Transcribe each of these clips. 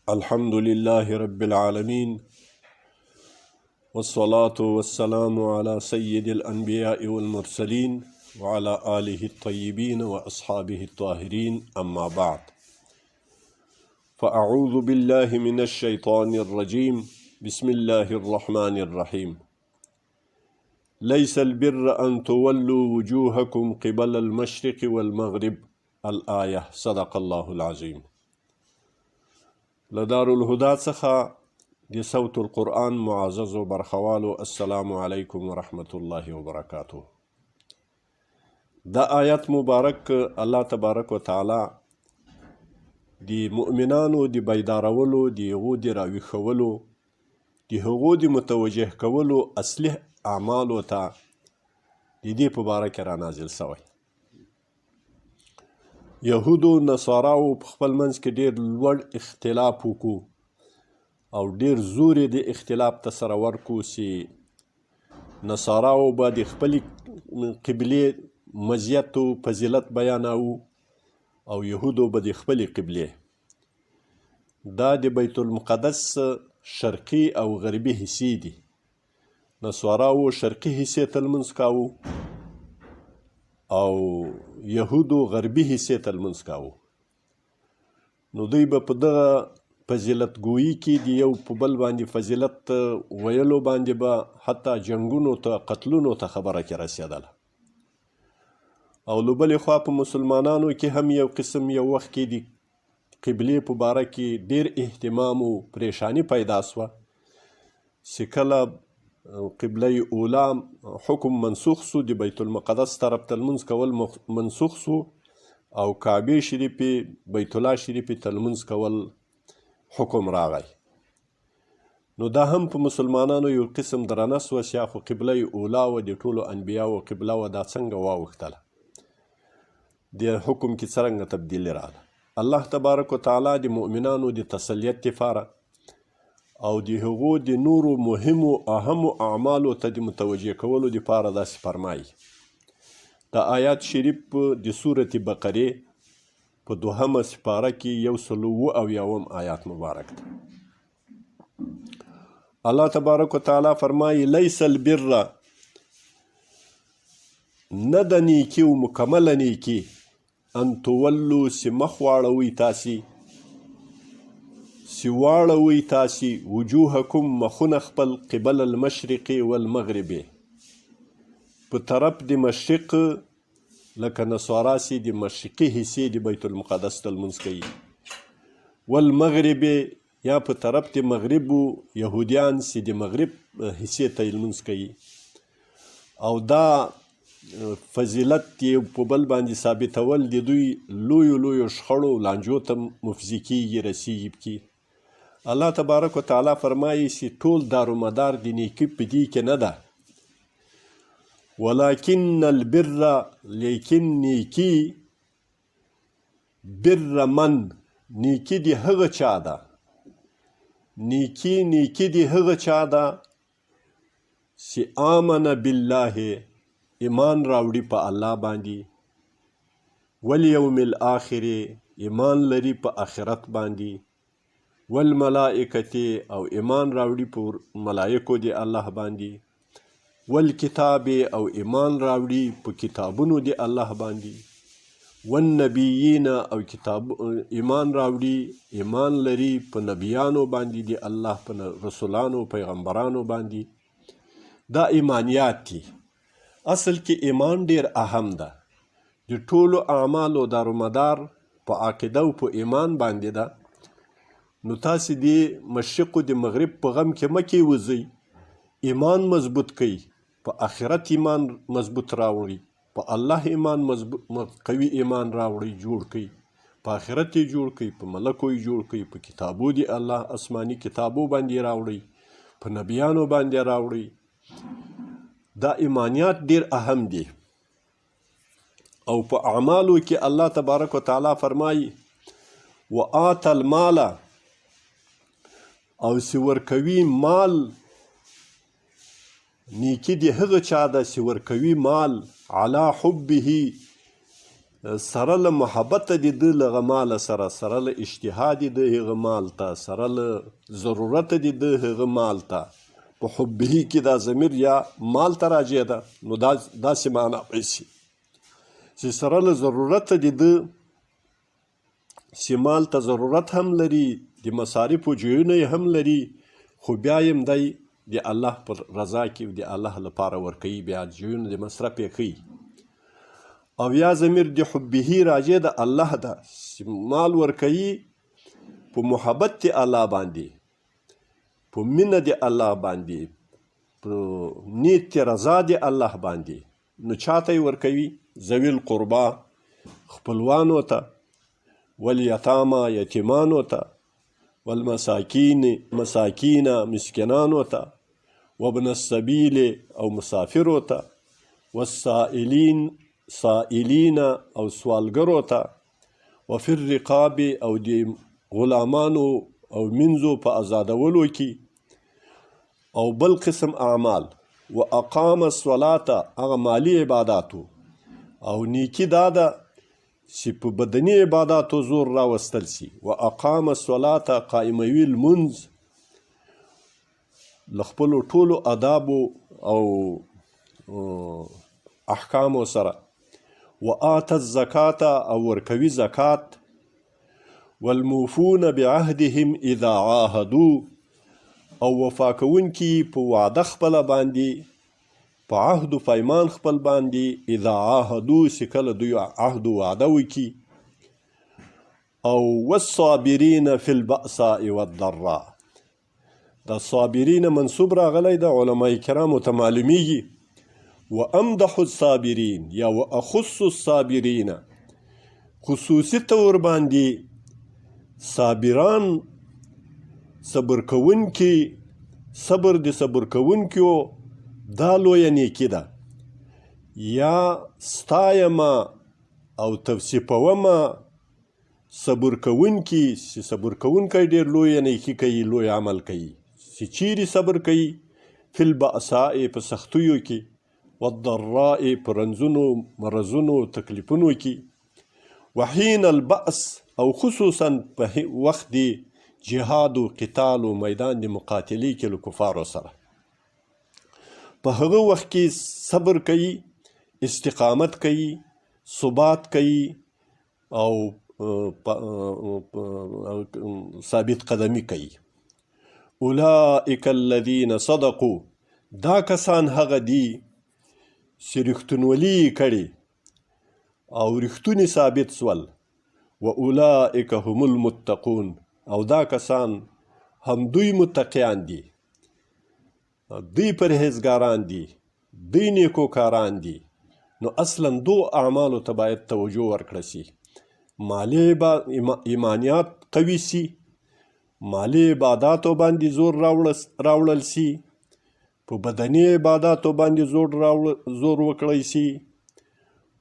الحمد لله رب العالمين والصلاة والسلام على سيد الأنبياء والمرسلين وعلى آله الطيبين وأصحابه الطاهرين أما بعد فأعوذ بالله من الشيطان الرجيم بسم الله الرحمن الرحيم ليس البر أن تولوا وجوهكم قبل المشرق والمغرب الآية صدق الله العظيم. لدار الهدى څخه د صوت القرآن معززو برخوالو السلام علیکم ورحمة الله وبرکاته. دا آیت مبارک الله تبارک وتعالی د مؤمنانو د بیدارولو، د هغو د راویښولو، د هغو د متوجه کولو اصلي اعمالو ته د دې په باره کې را نازل شوی. یهودو نصاراو په خپل منځ کې ډېر لوړ اختلاف وکړو او ډېر زور یې د اختلاف ته سره ورکړو چې نصاراو به د خپلې قبلې مزیت و فضیلت بیانوو او یهودو به د خپلې قبلې. دا د بیت المقدس شرقي او غربي حصې دي. نصاراو شرقي حصې ته لمونځ کاوه او یهودو غربي حصې ته لمونځ کاوه. نو دوی به په دغه فضیلت گویي کې د یو په بل باندې فضیلت ویلو باندې به حتی جنګونو ته، قتلونو ته خبره کې رسېدله. او له بلې خوا په مسلمانانو کې هم یو قسم یو وخت کې د قبلې په باره کې ډېر اهتمام و پریشانی پیدا سوه چې کله قبله اولا حکم منسوخ سو، د بیت المقدس طرف ته لمونځ کول منسوخ سو او کعبې شریفې بیت الله شریفې ته لمونځ کول حکم راغی. نو دا هم په مسلمانانو یو قسم درنه سوه چې خو قبله اولا و، د ټولو انبیاو قبله و، دا څنګه واوښتله، د حکم کې څرنګه تبدیلي راغله. الله تبارک وتعالی د مؤمنانو د تسلیت دپاره او د هغو د نورو مهمو اهمو اعمالو ته د متوجه کولو دپاره داسې فرمایي. د آیات شریف د سورة بقرې په 2 سپاره کې 177 آیات مبارک ده. الله تبارک وتعالی فرمایي لیس البر، نه د نیکي و مکمله نیکي، ان تولو چې مخ واړوئ تاسې، چې واړوئ تاسې وجوهکم مخونه خپل قبل المشرق والمغرب، په طرف د مشرق لکه نصارا چې د مشرقي حصې د بیت المقدس ته لمونځ کوي، والمغرب یا په طرف د مغرب یهودیان چې د مغرب حصې ته لمونځ کوي. او دا فضیلت یې په بل باندې ثابتول د دوی لویو لویو شخړو لانجو ته مفضي کیږي، رسیږي پکې. الله تبارک وتعالی فرمایي چې ټول دارومدار د نیکي په دې کې نه ده، ولکن البر، لیکن نیکي، بر من، نیکي د هغه چا ده، نیکي د هغه چا ده چې آمن بالله، ایمان راوړي په الله باندې، والیوم الاخر، ایمان لري په آخرت باندې، والملائکة، او ایمان راوړي په ملائکو د الله باندې، والکتاب، او ایمان راوړي په کتابونو د الله باندې، والنبیین، او ایمان راوړي، ایمان لري په نبیانو باندې د الله، په رسولانو پیغمبرانو باندې. دا ایمانیات دي. اصل کې ایمان ډیر اهم ده. د ټولو اعمالو دارومدار په عقیده او په ایمان باندې ده. نو تاسې د مشرق و د مغرب په غم کې مه کېوځئ، ایمان مضبوط کئ، په آخرت ایمان مضبوط راوړئ، په الله ایمان قوي ایمان راوړئ، جوړ کئ، په آخرت یې جوړ کئ، په ملکو یې جوړ کئ، په کتابو د الله آسماني کتابو باندې راوړئ، په نبیانو باندې راوړئ. دا ایمانیات ډیر اهم دي. او په اعمالو کې الله تبارک وتعالی فرمایي وآت المال، او چې ورکوي مال، نیکي د هغه چا ده چې ورکوي مال، علی حبه، سره له محبته د ده له هغه مال سره، سره له اشتها د ده هغه مال ته، سره له ضرورت د ده هغه مال ته، په حبه کې دا ضمیر یا مال ته راجع ده، نو داسې معنا پیسي چې سره له ضرورت د ده چې مال ته ضرورت هم لري، د مصارفو جویونه یې هم لري، خو بیا یم دی د الله پر رضا کې د الله لپاره ورکوي، بیا جویونه د مصرف یې کوي. او یا ضمیر د حبه راجع د الله ده چې مال ورکوي په محبت د الله باندې، په مینه د الله باندې، په نیت رضا د الله باندې. نو چاته یې ورکوي؟ ذوی القربا، خپلوانو ته، والیتاما، یتیمانو ته، والمساکین، مسکینانو ته، وابن السبیل او مسافرو ته، والسائلین، او سوالګرو ته، وفي الرقاب او د غلامانو او منځو په آزادولو کې. او بل قسم اعمال واقام الصلاة، هغه مالی عباداتو، او نیکی دا ده چې په بدني عباداتو زور راوستل سي. واقام الصلاة، قائموي لمونځ له خپلو ټولو آدابو او احکامو سره. وآت الزکاة، او ورکوي زکات. والموفون بعهدهم اذا عاهدوا، او وفا کوونکي په وعده خپله باندې، په عهد و پیمان خپل باندې، اذا عاهدوا چې کله دوی عهد و وعده وکړي. او والصابرین فی البأساء والضراء، دا صابرین منصوب راغلی د علماء کرامو ته معلومیږي. وامدح الصابرین یا واخص الصابرین، خصوصي طور باندې صابران، صبر کوونکي، صبر د صبر کوونکیو دا لویه نیکي ده. یا ستایمه او توصیفومه صبر کوونکي، چې صبر کوونکی ډېر لویه نیکي کوي، لوی عمل کوي، چې چیرې صبر کوي؟ فی البأساء، په سختیو کې، والضراء، په رنځونو، مرضونو، تکلیفونو کې. وحین البأس، او خصوصا په وخت دی جهاد و قتال و میدان د مقاتلې کې له کفارو سره، په هغه وخت کې صبر کوي، استقامت کوي، ثبات کوي، او ثابت قدمی کوي. اولئک الذین صدقوا، دا کسان هغه دي چې رښتونولي یې کړې او رښتونې ثابت سول. واولئک هم المتقون، او دا کسان هم دوی متقیان دي، دوی پرهیزګاران دي، دوی نیکوکاران دي. نو اصلا دو اعمالو ته باید توجه ورکړه سي. مالی ایمانیات قوي سي، مالی عباداتو باندې زور راوړل سي، په بدني عباداتو باندې زور وکړی سي،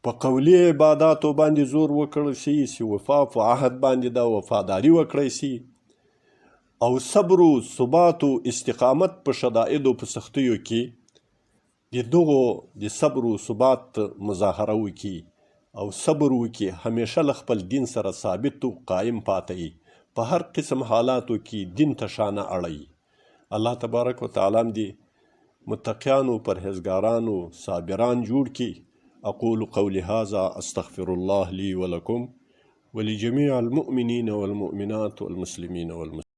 په قولي عباداتو باندې زور وکړی سي، چې وفا په عهد باندې دا وفاداري وکړی سي. او صبر و ثبات و استقامت په شدائدو په سختیو کې د دغو د صبر و ثبات مظاهره وکړي، او صبر وکړي، همیشه له خپل دین سره ثابت و قایم پاتې، په هر قسم حالاتو کې دین ته شانه اړوي. الله تبارک و تعالی دې متقیانو، پرهیزګارانو، صابران جوړ کړي. اقول قولي هذا استغفر الله لي ولكم ولجميع المؤمنين والمؤمنات والمسلمين والمسلمات.